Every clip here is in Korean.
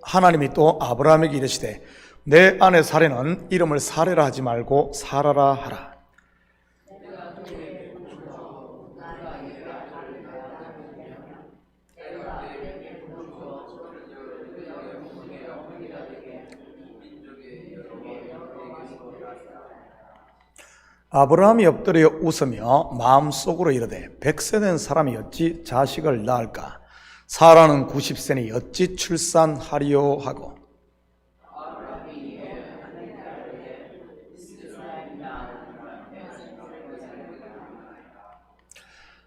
하나님이 또 아브라함에게 이르시되 내 아내 사레는 이름을 사레라 하지 말고 사라라 하라. 아브라함이 엎드려 웃으며 마음속으로 이르되 100세 된 사람이 어찌 자식을 낳을까? 사라는 90세니 어찌 출산하리요 하고.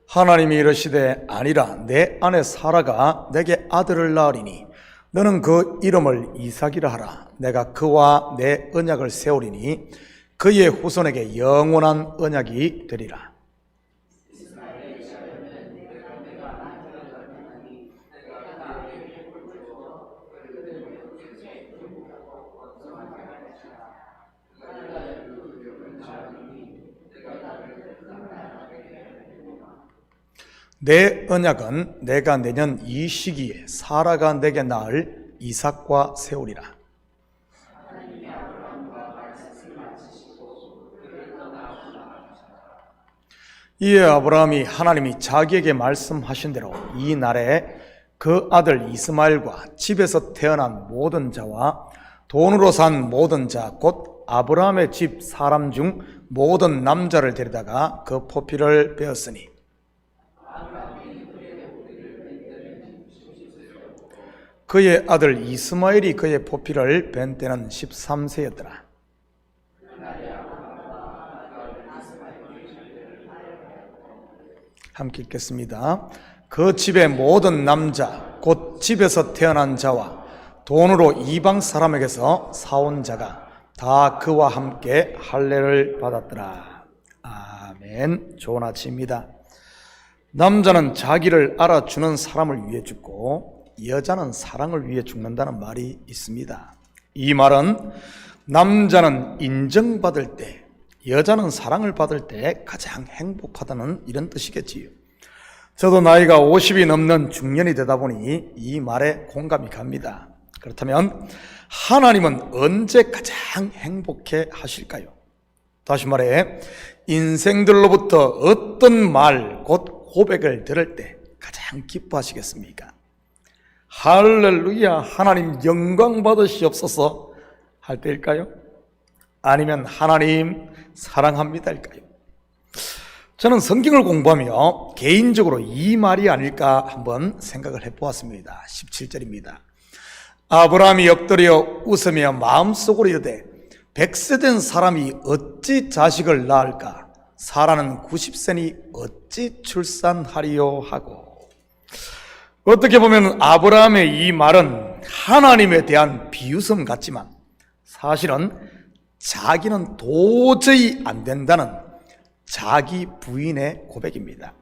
하나님이 이르시되 아니라 내 아내 사라가 내게 아들을 낳으리니 너는 그 이름을 이삭이라 하라. 내가 그와 내 언약을 세우리니 그의 후손에게 영원한 언약이 되리라. 내 언약은 내가 내년 이 시기에 사라가 내게 낳을 이삭과 세우리라. 이에 아브라함이 하나님이 자기에게 말씀하신 대로 이 날에 그 아들 이스마엘과 집에서 태어난 모든 자와 돈으로 산 모든 자 곧 아브라함의 집 사람 중 모든 남자를 데려다가 그 포피를 베었으니 그의 아들 이스마엘이 그의 포피를 벤 때는 13세였더라. 함께 읽겠습니다. 그 집의 모든 남자 곧 집에서 태어난 자와 돈으로 이방 사람에게서 사온 자가 다 그와 함께 할례를 받았더라. 아멘. 좋은 아침입니다. 남자는 자기를 알아주는 사람을 위해 죽고 여자는 사랑을 위해 죽는다는 말이 있습니다. 이 말은 남자는 인정받을 때, 여자는 사랑을 받을 때 가장 행복하다는 이런 뜻이겠지요. 저도 나이가 50이 넘는 중년이 되다 보니 이 말에 공감이 갑니다. 그렇다면 하나님은 언제 가장 행복해 하실까요? 다시 말해 인생들로부터 어떤 말, 곧 고백을 들을 때 가장 기뻐하시겠습니까? 할렐루야, 하나님 영광 받으시옵소서 할 때일까요? 아니면 하나님 사랑합니다일까요? 저는 성경을 공부하며 개인적으로 이 말이 아닐까 한번 생각을 해보았습니다. 17절입니다. 아브라함이 엎드려 웃으며 마음속으로 이르되 100세 된 사람이 어찌 자식을 낳을까? 사라는 90세니 어찌 출산하리요 하고. 어떻게 보면 아브라함의 이 말은 하나님에 대한 비유성 같지만 사실은 자기는 도저히 안 된다는 자기 부인의 고백입니다.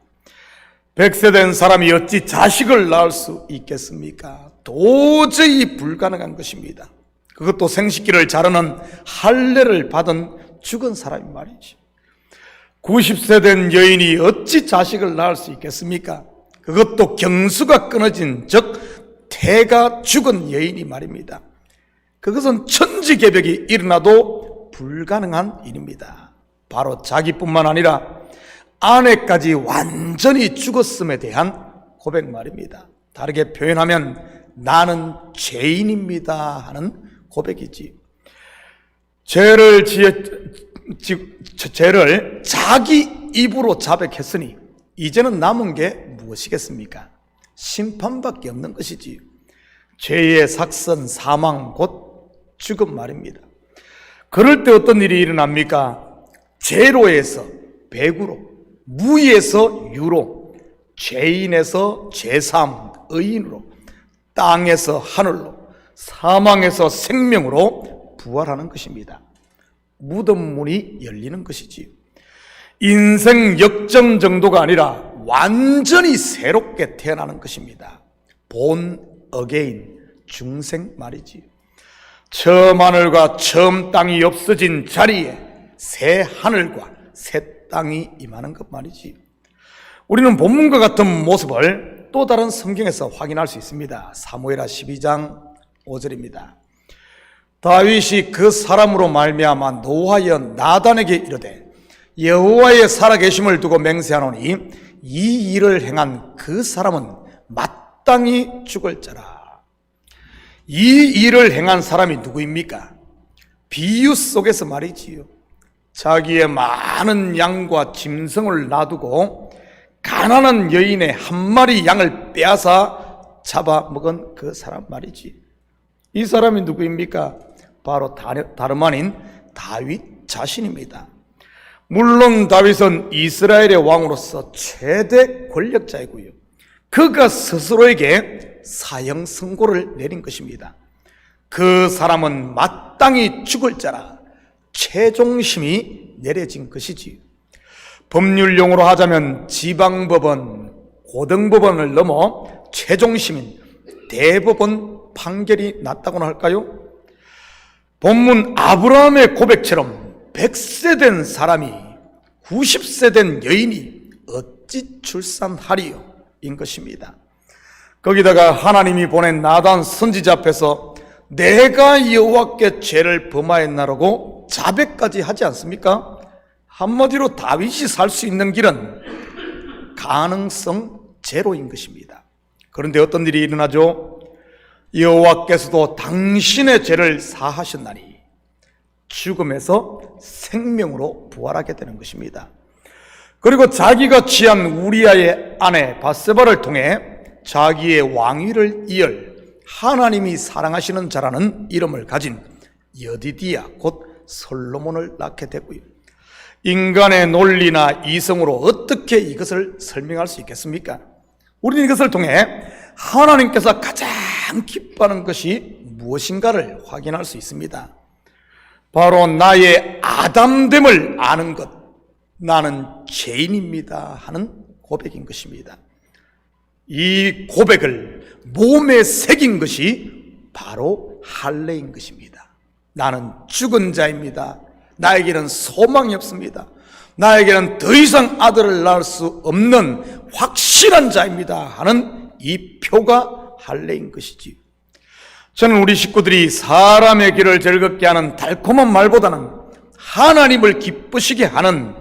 100세 된 사람이 어찌 자식을 낳을 수 있겠습니까? 도저히 불가능한 것입니다. 그것도 생식기를 자르는 할례를 받은 죽은 사람이 말이지. 90세 된 여인이 어찌 자식을 낳을 수 있겠습니까? 그것도 경수가 끊어진 즉 태가 죽은 여인이 말입니다. 그것은 천지개벽이 일어나도 불가능한 일입니다. 바로 자기뿐만 아니라 아내까지 완전히 죽었음에 대한 고백 말입니다. 다르게 표현하면 나는 죄인입니다 하는 고백이지. 죄를 자기 입으로 자백했으니 이제는 남은 게 무엇이겠습니까? 심판밖에 없는 것이지. 죄의 삭선, 사망, 곧 죽음 말입니다. 그럴 때 어떤 일이 일어납니까? 죄로에서 백으로, 무에서 유로, 죄인에서 죄삼, 의인으로, 땅에서 하늘로, 사망에서 생명으로 부활하는 것입니다. 무덤 문이 열리는 것이지요. 인생 역전 정도가 아니라 완전히 새롭게 태어나는 것입니다. 본 어게인, 중생 말이지요. 처음 하늘과 처음 땅이 없어진 자리에 새 하늘과 새 땅이 임하는 것 말이지요. 우리는 본문과 같은 모습을 또 다른 성경에서 확인할 수 있습니다. 사무엘하 12장 5절입니다. 다윗이 그 사람으로 말미암아 노하여 나단에게 이르되 여호와의 살아계심을 두고 맹세하노니 이 일을 행한 그 사람은 마땅히 죽을 자라. 이 일을 행한 사람이 누구입니까? 비유 속에서 말이지요. 자기의 많은 양과 짐승을 놔두고 가난한 여인의 한 마리 양을 빼앗아 잡아먹은 그 사람 말이지. 이 사람이 누구입니까? 바로 다름 아닌 다윗 자신입니다. 물론 다윗은 이스라엘의 왕으로서 최대 권력자이고요, 그가 스스로에게 사형 선고를 내린 것입니다. 그 사람은 마땅히 죽을 자라 최종심이 내려진 것이지. 법률용어로 하자면 지방법원, 고등법원을 넘어 최종심인 대법원 판결이 났다고나 할까요? 본문 아브라함의 고백처럼 100세 된 사람이 90세 된 여인이 어찌 출산하리요? 인 것입니다. 거기다가 하나님이 보낸 나단 선지자 앞에서 내가 여호와께 죄를 범하였나라고 자백까지 하지 않습니까? 한마디로 다윗이 살 수 있는 길은 가능성 제로인 것입니다. 그런데 어떤 일이 일어나죠? 여호와께서도 당신의 죄를 사하셨나니 죽음에서 생명으로 부활하게 되는 것입니다. 그리고 자기가 취한 우리아의 아내 밧세바를 통해 자기의 왕위를 이을 하나님이 사랑하시는 자라는 이름을 가진 여디디야 곧 솔로몬을 낳게 되고요. 인간의 논리나 이성으로 어떻게 이것을 설명할 수 있겠습니까? 우리는 이것을 통해 하나님께서 가장 기뻐하는 것이 무엇인가를 확인할 수 있습니다. 바로 나의 아담됨을 아는 것, 나는 죄인입니다 하는 고백인 것입니다. 이 고백을 몸에 새긴 것이 바로 할례인 것입니다. 나는 죽은 자입니다. 나에게는 소망이 없습니다. 나에게는 더 이상 아들을 낳을 수 없는 확실한 자입니다 하는 이 표가 할례인 것이지. 저는 우리 식구들이 사람의 길을 즐겁게 하는 달콤한 말보다는 하나님을 기쁘시게 하는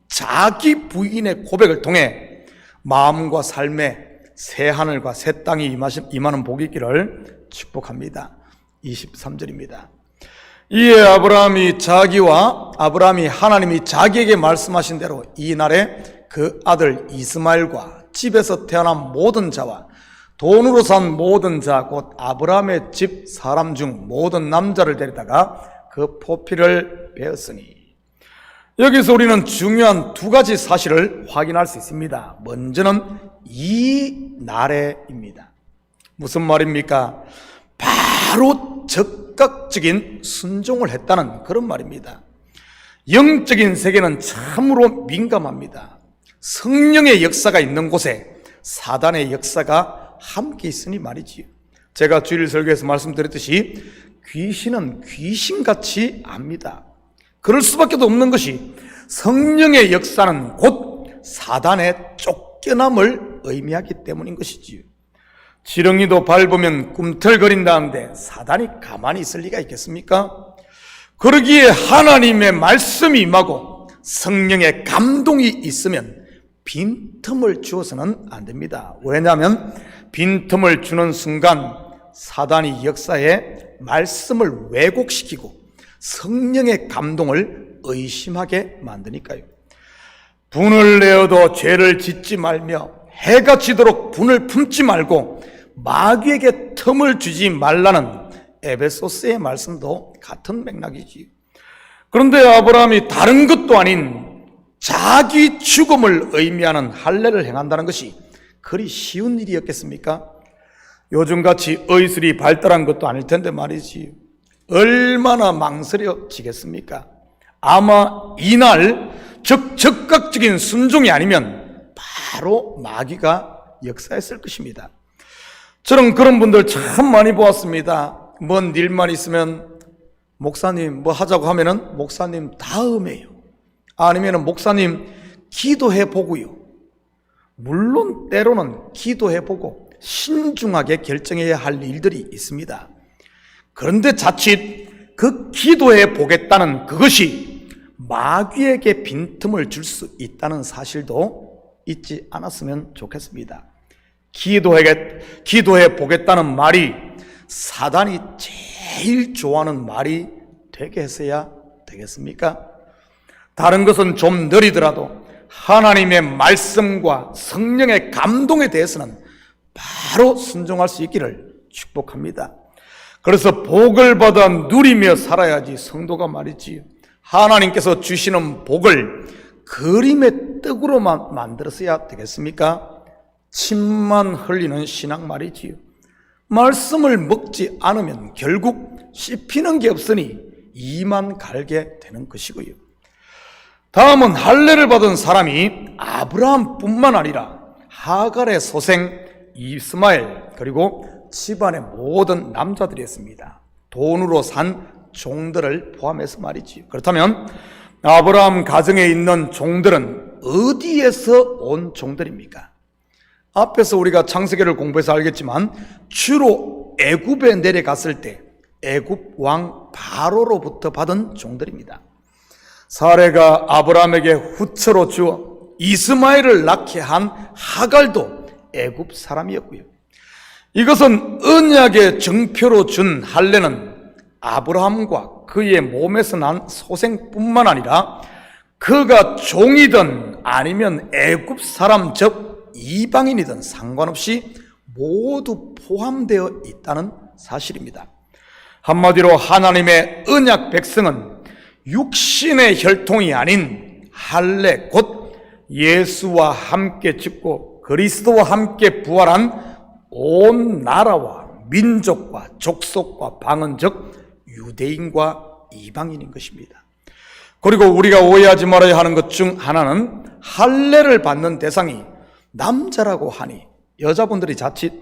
자기 부인의 고백을 통해 마음과 삶에 새 하늘과 새 땅이 임하는 복이 있기를 축복합니다. 23절입니다. 이에 아브라함이 하나님이 자기에게 말씀하신 대로 이날에 그 아들 이스마엘과 집에서 태어난 모든 자와 돈으로 산 모든 자 곧 아브라함의 집 사람 중 모든 남자를 데려다가 그 포피를 베었으니. 여기서 우리는 중요한 두 가지 사실을 확인할 수 있습니다. 먼저는 이 날에입니다. 무슨 말입니까? 바로 적극적인 순종을 했다는 그런 말입니다. 영적인 세계는 참으로 민감합니다. 성령의 역사가 있는 곳에 사단의 역사가 함께 있으니 말이지요. 제가 주일 설교에서 말씀드렸듯이 귀신은 귀신같이 압니다. 그럴 수밖에 없는 것이 성령의 역사는 곧 사단의 쫓겨남을 의미하기 때문인 것이지요. 지렁이도 밟으면 꿈틀거린다는데 사단이 가만히 있을 리가 있겠습니까? 그러기에 하나님의 말씀이 임하고 성령의 감동이 있으면 빈틈을 주어서는 안 됩니다. 왜냐하면 빈틈을 주는 순간 사단이 역사에 말씀을 왜곡시키고 성령의 감동을 의심하게 만드니까요. 분을 내어도 죄를 짓지 말며 해가 지도록 분을 품지 말고 마귀에게 틈을 주지 말라는 에베소스의 말씀도 같은 맥락이지. 그런데 아브라함이 다른 것도 아닌 자기 죽음을 의미하는 할례를 행한다는 것이 그리 쉬운 일이었겠습니까? 요즘같이 의술이 발달한 것도 아닐 텐데 말이지. 얼마나 망설여지겠습니까? 아마 이날 적극적인 순종이 아니면 바로 마귀가 역사했을 것입니다. 저는 그런 분들 참 많이 보았습니다. 뭔 일만 있으면 목사님 뭐 하자고 하면은 목사님 다음에요. 아니면은 목사님 기도해 보고요. 물론 때로는 기도해보고 신중하게 결정해야 할 일들이 있습니다. 그런데 자칫 그 기도해 보겠다는 그것이 마귀에게 빈틈을 줄 수 있다는 사실도 잊지 않았으면 좋겠습니다. 기도해 보겠다는 말이 사단이 제일 좋아하는 말이 되게 해서야 되겠습니까? 다른 것은 좀 느리더라도 하나님의 말씀과 성령의 감동에 대해서는 바로 순종할 수 있기를 축복합니다. 그래서 복을 받아 누리며 살아야지 성도가 말이지요. 하나님께서 주시는 복을 그림의 떡으로만 만들었어야 되겠습니까? 침만 흘리는 신앙 말이지요. 말씀을 먹지 않으면 결국 씹히는 게 없으니 이만 갈게 되는 것이고요. 다음은 할례를 받은 사람이 아브라함뿐만 아니라 하갈의 소생 이스마엘 그리고 집안의 모든 남자들이었습니다. 돈으로 산 종들을 포함해서 말이지요. 그렇다면 아브라함 가정에 있는 종들은 어디에서 온 종들입니까? 앞에서 우리가 창세기를 공부해서 알겠지만 주로 애굽에 내려갔을 때 애굽 왕 바로로부터 받은 종들입니다. 사레가 아브라함에게 후처로 주어 이스마엘을 낳게 한 하갈도 애굽 사람이었고요. 이것은 언약의 증표로 준 할례는 아브라함과 그의 몸에서 난 소생뿐만 아니라 그가 종이든 아니면 애굽 사람 즉 이방인이든 상관없이 모두 포함되어 있다는 사실입니다. 한마디로 하나님의 언약 백성은 육신의 혈통이 아닌 할례 곧 예수와 함께 죽고 그리스도와 함께 부활한 온 나라와 민족과 족속과 방언 즉 유대인과 이방인인 것입니다. 그리고 우리가 오해하지 말아야 하는 것 중 하나는 할례를 받는 대상이 남자라고 하니 여자분들이 자칫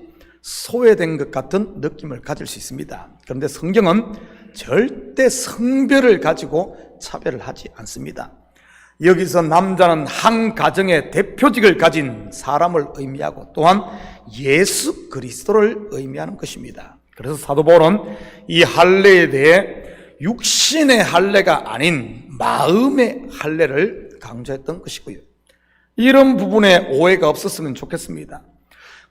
소외된 것 같은 느낌을 가질 수 있습니다. 그런데 성경은 절대 성별을 가지고 차별을 하지 않습니다. 여기서 남자는 한 가정의 대표직을 가진 사람을 의미하고 또한 예수 그리스도를 의미하는 것입니다. 그래서 사도 바울은 이 할례에 대해 육신의 할례가 아닌 마음의 할례를 강조했던 것이고요. 이런 부분에 오해가 없었으면 좋겠습니다.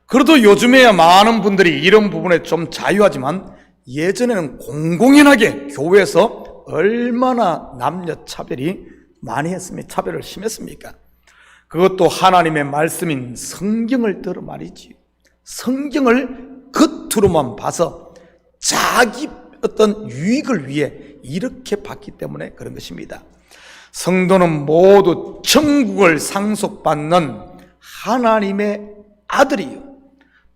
그래도 요즘에야 많은 분들이 이런 부분에 좀 자유하지만 예전에는 공공연하게 교회에서 얼마나 남녀 차별이 많이 했습니까? 차별을 심했습니까? 그것도 하나님의 말씀인 성경을 들어 말이지. 성경을 겉으로만 봐서 자기 어떤 유익을 위해 이렇게 봤기 때문에 그런 것입니다. 성도는 모두 천국을 상속받는 하나님의 아들이요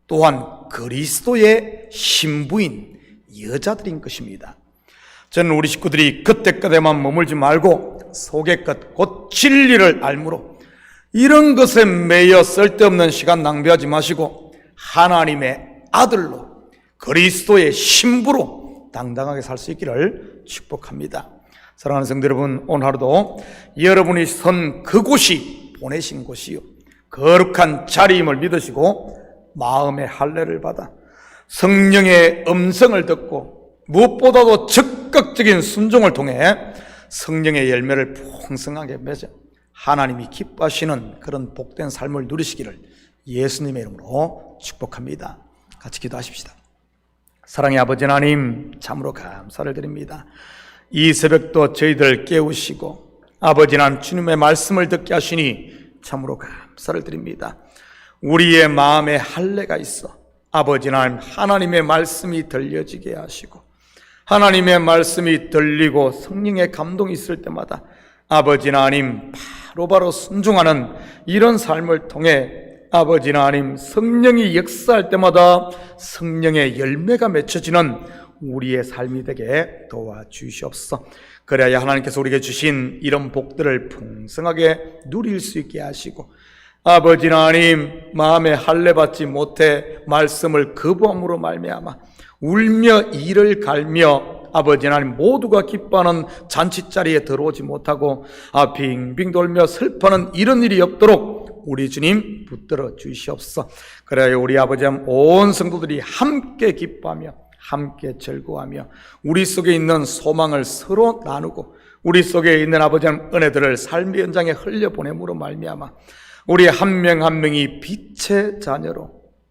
또한 그리스도의 신부인 여자들인 것입니다. 저는 우리 식구들이 그때까지만 머물지 말고 속의 것 곧 진리를 알므로 이런 것에 매여 쓸데없는 시간 낭비하지 마시고 하나님의 아들로 그리스도의 신부로 당당하게 살 수 있기를 축복합니다. 사랑하는 성도 여러분, 오늘 하루도 여러분이 선 그곳이 보내신 곳이요 거룩한 자리임을 믿으시고 마음의 할례를 받아 성령의 음성을 듣고 무엇보다도 적극적인 순종을 통해 성령의 열매를 풍성하게 맺어 하나님이 기뻐하시는 그런 복된 삶을 누리시기를 예수님의 이름으로 축복합니다. 같이 기도하십시다. 사랑의 아버지 하나님, 참으로 감사를 드립니다. 이 새벽도 저희들 깨우시고 아버지 하나님 주님의 말씀을 듣게 하시니 참으로 감사를 드립니다. 우리의 마음에 할례가 있어 아버지 하나님 하나님의 말씀이 들려지게 하시고 하나님의 말씀이 들리고 성령의 감동이 있을 때마다 아버지 하나님 바로바로 순종하는 이런 삶을 통해 아버지 하나님 성령이 역사할 때마다 성령의 열매가 맺혀지는 우리의 삶이 되게 도와주시옵소서. 그래야 하나님께서 우리에게 주신 이런 복들을 풍성하게 누릴 수 있게 하시고 아버지 하나님 마음에 할례 받지 못해 말씀을 거부함으로 말미암아 울며 이를 갈며 아버지 하나님 모두가 기뻐하는 잔치자리에 들어오지 못하고 빙빙 돌며 슬퍼하는 이런 일이 없도록 우리 주님 붙들어 주시옵소서. 그래야 우리 아버지 온 성도들이 함께 기뻐하며 함께 즐거워하며 우리 속에 있는 소망을 서로 나누고 우리 속에 있는 아버지 은혜들을 삶의 현장에 흘려보냄으로 말미암아 우리 한 명 한 명이 빛의 자녀로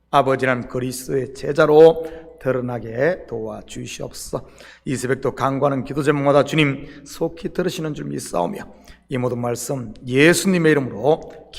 아버지는 그리스도의 제자로 드러나게 도와주시옵소서. 이 새벽도 간구하는 기도 제목마다 주님 속히 들으시는 줄 믿사오며 이 모든 말씀 예수님의 이름으로